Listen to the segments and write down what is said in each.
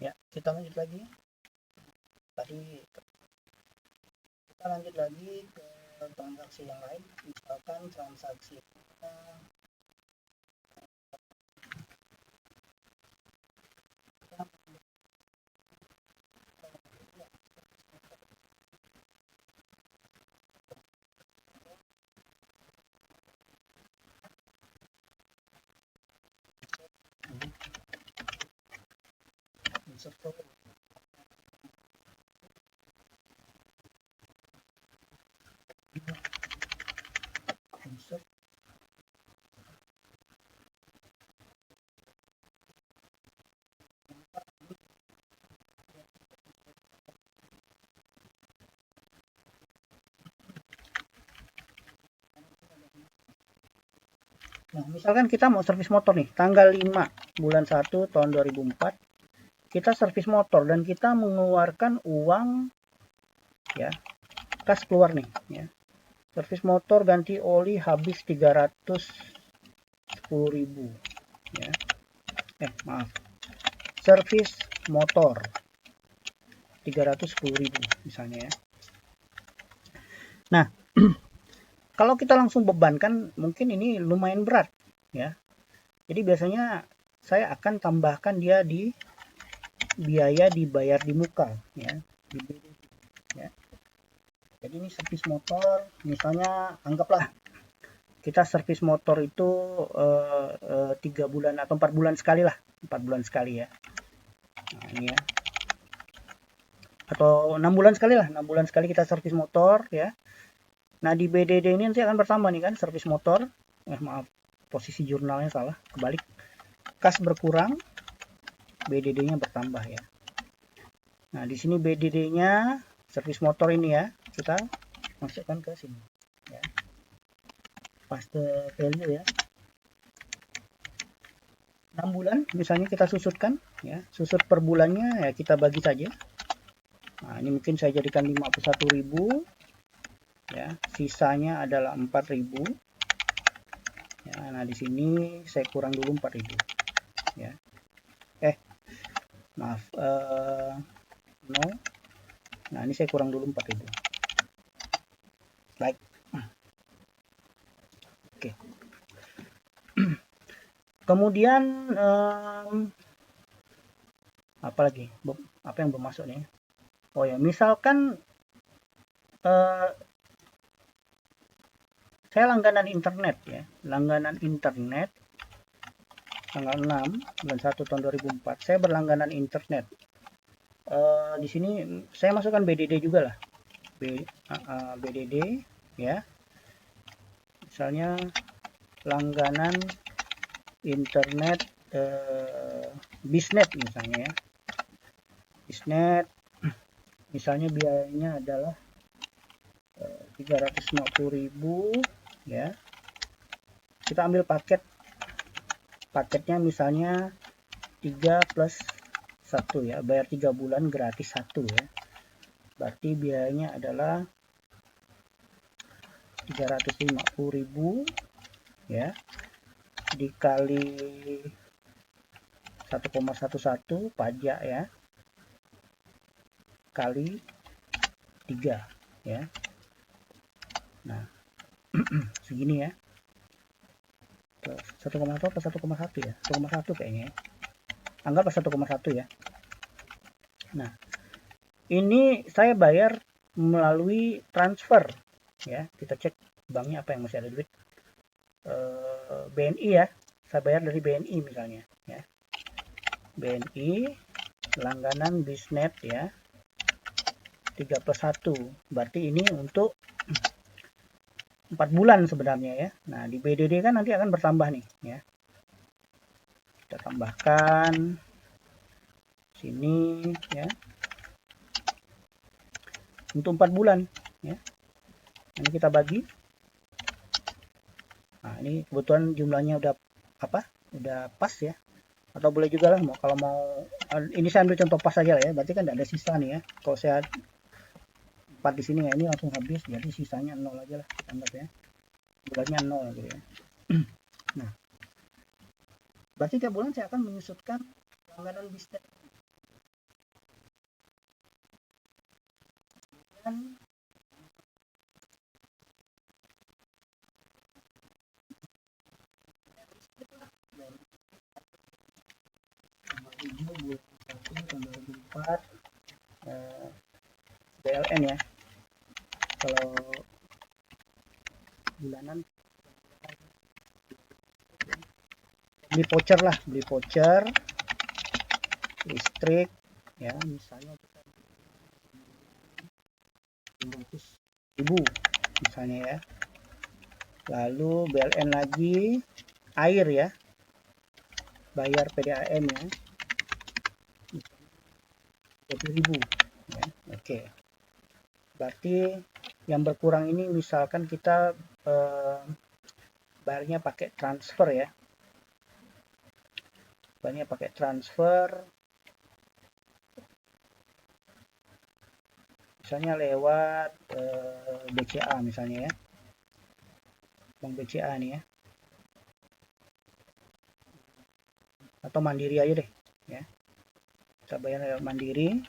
Ya, kita lanjut lagi. Tadi kita lanjut lagi ke transaksi yang lain. Misalkan transaksi insert. Nah, misalkan kita mau servis motor nih, tanggal 5 bulan 1 tahun 2004, kita servis motor dan kita mengeluarkan uang, ya, kas keluar nih, ya. Servis motor ganti oli habis 310.000, ya. Maaf. Servis motor 310.000 misalnya, ya. Nah, kalau kita langsung bebankan mungkin ini lumayan berat, ya. Jadi biasanya saya akan tambahkan dia di biaya dibayar di muka, ya. Ya. Jadi ini servis motor, misalnya anggaplah kita servis motor itu 3 bulan atau 4 bulan sekali lah, 4 bulan sekali, ya. Nah, ini ya, atau 6 bulan sekali lah, 6 bulan sekali kita servis motor, ya. Nah, di BDD ini nanti akan bertambah nih kan, servis motor, maaf, posisi jurnalnya salah, kebalik, kas berkurang, BDD-nya bertambah, ya. Nah, di sini BDD-nya servis motor ini, ya, kita masukkan ke sini, ya. Paste value, ya. 6 bulan misalnya kita susutkan, ya. Susut per bulannya ya kita bagi saja. Nah, ini mungkin saya jadikan 51.000, ya. Sisanya adalah 4.000. Ya, nah di sini saya kurang dulu 4.000, ya. Maaf, no. Nah, ini saya kurang dulu 4.000. Like. Oke. Kemudian apa lagi? Apa yang bermasuk nih? Oh ya, misalkan saya langganan internet, ya. Langganan internet tanggal 6 bulan 1 tahun 2004. Saya berlangganan internet. Di sini saya masukkan BDD juga lah. BDD, ya. Misalnya langganan internet Bisnet misalnya, ya. Bisnet misalnya biayanya adalah 350.000, ya. Kita ambil paketnya misalnya 3 plus 1, ya, bayar 3 bulan gratis 1, ya. Berarti biayanya adalah 350.000, ya, dikali 1,11 pajak, ya, kali 3, ya. Nah, segini, ya. 1,1 atau 1,1, ya, 1,1 kayaknya, ya. Anggaplah 1,1, ya. Nah, ini saya bayar melalui transfer, ya. Kita cek banknya apa yang masih ada duit. BNI, ya. Saya bayar dari BNI misalnya, ya. BNI langganan Bisnet, ya, 3 plus 1. Berarti ini untuk 4 bulan sebenarnya, ya. Nah, di BDD kan nanti akan bertambah nih, ya. Kita tambahkan sini, ya. Untuk 4 bulan, ya. Ini kita bagi. Nah, ini kebetulan jumlahnya udah apa? Udah pas, ya. Atau boleh juga lah kalau mau ini saya ambil contoh pas saja lah, ya. Berarti kan tidak ada sisa nih, ya. Kalau saya 4 di sini, ya, ini langsung habis, jadi sisanya 0 aja lah anggap, ya. Bulannya 0 gitu, ya. Nah, berarti tiap bulan saya akan menyusutkan langganan Bisnet. kemudian bulan 1 tanggal 24 BLN ya. Kalau bulanan beli voucher lah, beli voucher listrik ya, misalnya kita 500.000 misalnya ya. Lalu BLN lagi air ya, bayar PDAM ya 20.000 ya. Oke, berarti yang berkurang ini misalkan kita bayarnya pakai transfer ya, bayarnya pakai transfer misalnya lewat BCA misalnya ya, bank BCA nih ya, atau Mandiri aja deh ya, kita bayar lewat Mandiri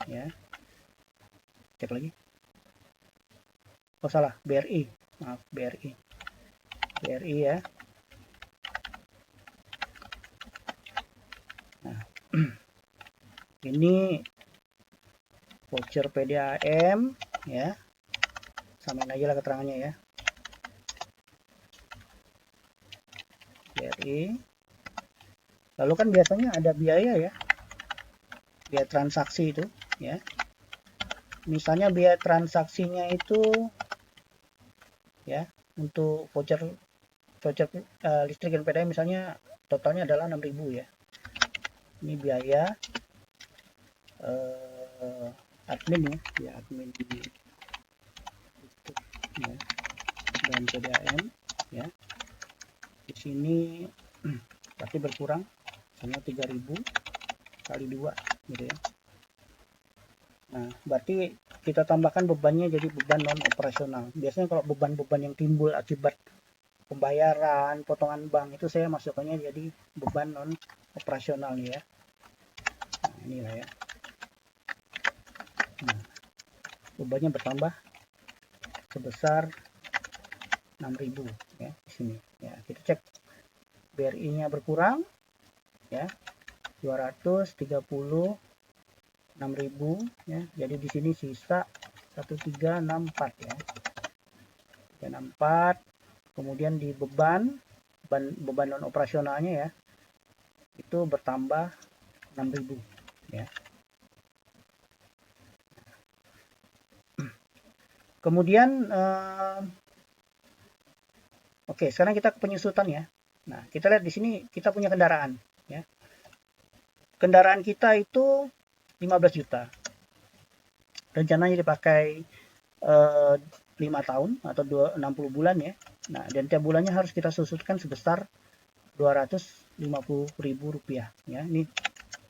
ya. Cek lagi, oh salah, BRI, maaf, BRI ya. Nah ini voucher PDAM ya, samain aja lah keterangannya ya, BRI. Lalu kan biasanya ada biaya ya, biaya transaksi itu ya. Misalnya biaya transaksinya itu ya, untuk voucher listrik dan PDAM misalnya totalnya adalah 6.000 ya. Ini biaya admin ya, biaya admin listrik ya, dan PDAM ya. Di sini berarti berkurang misalnya 3.000 kali 2 gitu ya. Nah, berarti kita tambahkan bebannya jadi beban non operasional. Biasanya kalau beban-beban yang timbul akibat pembayaran, potongan bank itu saya masukkannya jadi beban non operasional nih ya. Nah, inilah ya. Nah, bebannya bertambah sebesar 6.000 ya di sini. Ya, kita cek BRI-nya berkurang ya. 236.000 ya. Jadi di sini sisa 1364 ya. 364. Kemudian di beban non operasionalnya ya, itu bertambah 6.000 ya. Kemudian oke, sekarang kita ke penyusutan ya. Nah, kita lihat di sini kita punya kendaraan ya. Kendaraan kita itu 15 juta. Rencananya dipakai 5 tahun atau 60 bulan ya. Nah, dan tiap bulannya harus kita susutkan sebesar 250.000 rupiah ya. Ini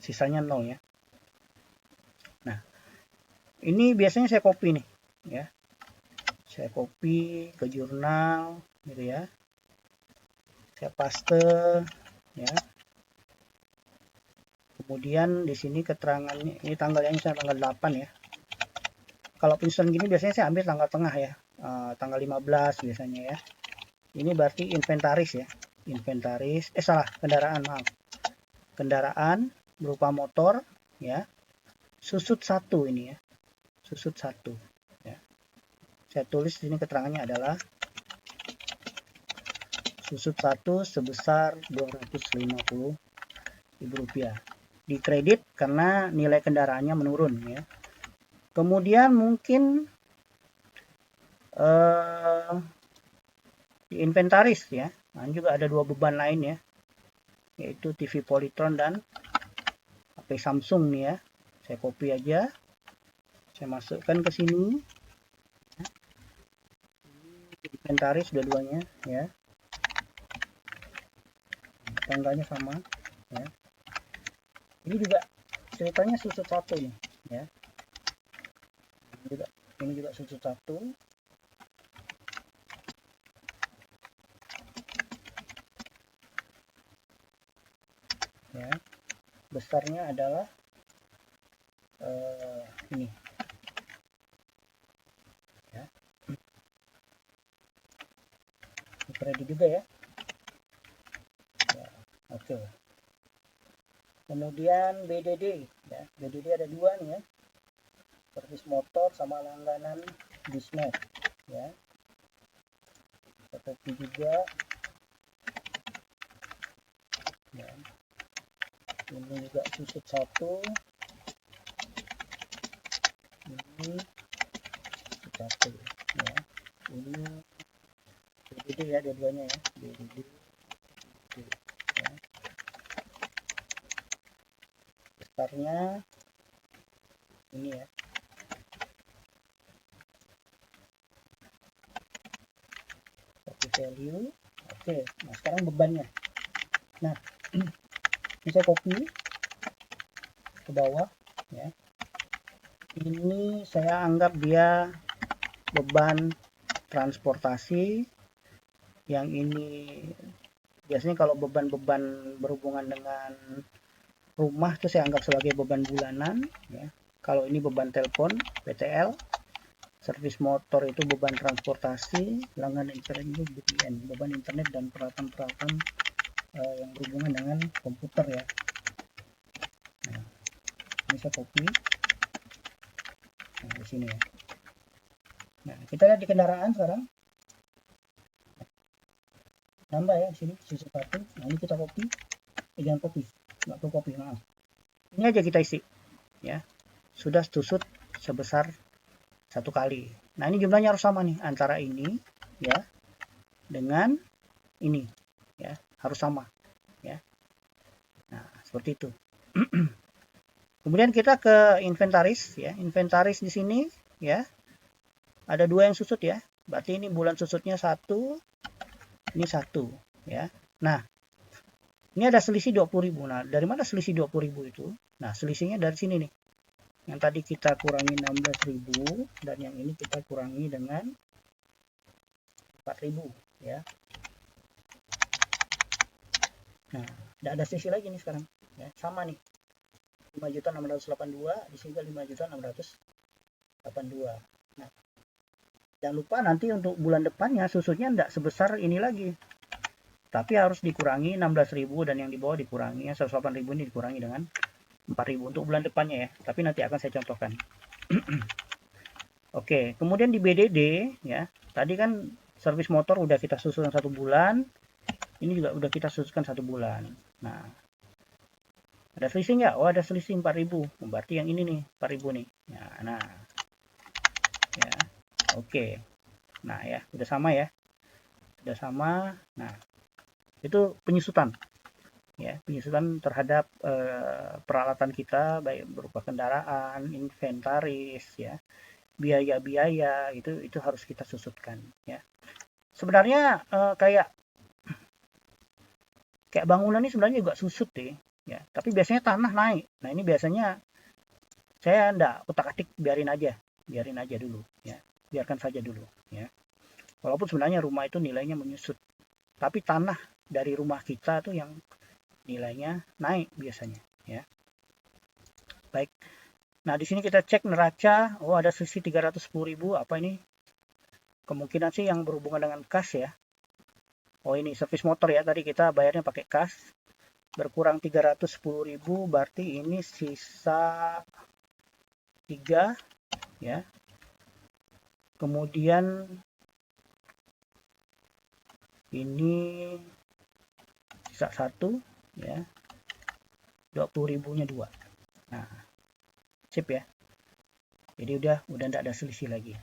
sisanya 0 ya. Nah, ini biasanya saya copy nih ya. Saya copy ke jurnal gitu ya. Saya paste ya. Kemudian di sini keterangannya, ini tanggalnya misalnya tanggal 8 ya. Kalau penyusunan gini biasanya saya ambil tanggal tengah ya, tanggal 15 biasanya ya. Ini berarti inventaris ya, inventaris, salah, kendaraan, maaf. Kendaraan berupa motor ya, susut 1 ini ya, susut 1 ya. Saya tulis di sini keterangannya adalah susut 1 sebesar 250.000 rupiah. Dikredit karena nilai kendaraannya menurun ya. Kemudian mungkin di inventaris ya, nah, juga ada 2 beban lain ya, yaitu TV Polytron dan HP Samsung nih ya. Saya copy aja, saya masukkan ke sini. Inventaris dua-duanya ya, tanggalnya sama ya. Ini juga ceritanya susut 1 nih ya. Ini juga susut 1 ya. Besarnya adalah ini ready juga ya. Oke. Kemudian BDD ya. BDD ada dua nih ya, servis motor sama langganan Disnet ya. Kita copy juga ya. Ini juga susut satu, ini satu ya. Ini BDD ya, dua-duanya ya, BDD ya. Startnya ini ya. Copy value. Oke, nah sekarang bebannya. Nah, ini saya copy ke bawah ya. Ini saya anggap dia beban transportasi. Yang ini biasanya kalau beban-beban berhubungan dengan rumah itu saya anggap sebagai beban bulanan ya. Kalau ini beban telepon PTL, servis motor itu beban transportasi, langganan internet itu BIN, beban internet dan peralatan-peralatan yang berhubungan dengan komputer ya. Nah, ini saya copy. Nah, di sini ya. Nah, kita lihat di kendaraan sekarang. Nambah ya di sini sisi satu. Nah, ini kita copy. Jangan copy, nggak perlu copy, maaf. Ini aja kita isi ya. Sudah susut sebesar satu kali. Nah, ini jumlahnya harus sama nih antara ini ya dengan ini ya, harus sama ya. Nah, seperti itu. Kemudian kita ke inventaris ya. Inventaris di sini ya. Ada dua yang susut ya. Berarti ini bulan susutnya satu, ini satu ya. Nah, ini ada selisih 20.000. Nah, dari mana selisih 20.000 itu? Nah, selisihnya dari sini nih. Yang tadi kita kurangi 16.000 dan yang ini kita kurangi dengan 4.000 ya. Nah, tidak ada selisih lagi nih sekarang ya. Sama nih. 5.682 di sini 5.682. Nah, jangan lupa nanti untuk bulan depannya susutnya tidak sebesar ini lagi. Tapi harus dikurangi 16.000 dan yang di bawah dikurangi ya, 108.000 ini dikurangi dengan 4.000 untuk bulan depannya ya. Tapi nanti akan saya contohkan. Oke, kemudian di BDD ya. Tadi kan servis motor udah kita susun 1 bulan. Ini juga udah kita susunkan 1 bulan. Nah, ada selisih nggak? Oh, ada selisih 4.000. Berarti yang ini nih 4.000 nih. Nah, ya, oke. Nah ya, udah sama ya. Udah sama. Nah, itu penyusutan ya, penyusutan terhadap peralatan kita baik berupa kendaraan, inventaris ya, biaya-biaya itu harus kita susutkan ya. Sebenarnya kayak bangunan ini sebenarnya juga susut deh ya, tapi biasanya tanah naik. Nah, ini biasanya saya enggak utak-atik, biarin aja dulu ya, biarkan saja dulu ya. Walaupun sebenarnya rumah itu nilainya menyusut, tapi tanah dari rumah kita tuh yang nilainya naik biasanya ya. Baik. Nah, di sini kita cek neraca. Oh, ada selisih 310.000. Apa ini? Kemungkinan sih yang berhubungan dengan kas ya. Oh, ini servis motor ya. Tadi kita bayarnya pakai kas. Berkurang 310.000, berarti ini sisa 3 ya. Kemudian ini sisa 1 ya. 20.000-nya 2. Nah, sip ya. Jadi udah enggak ada selisih lagi.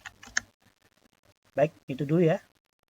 Baik, itu dulu ya.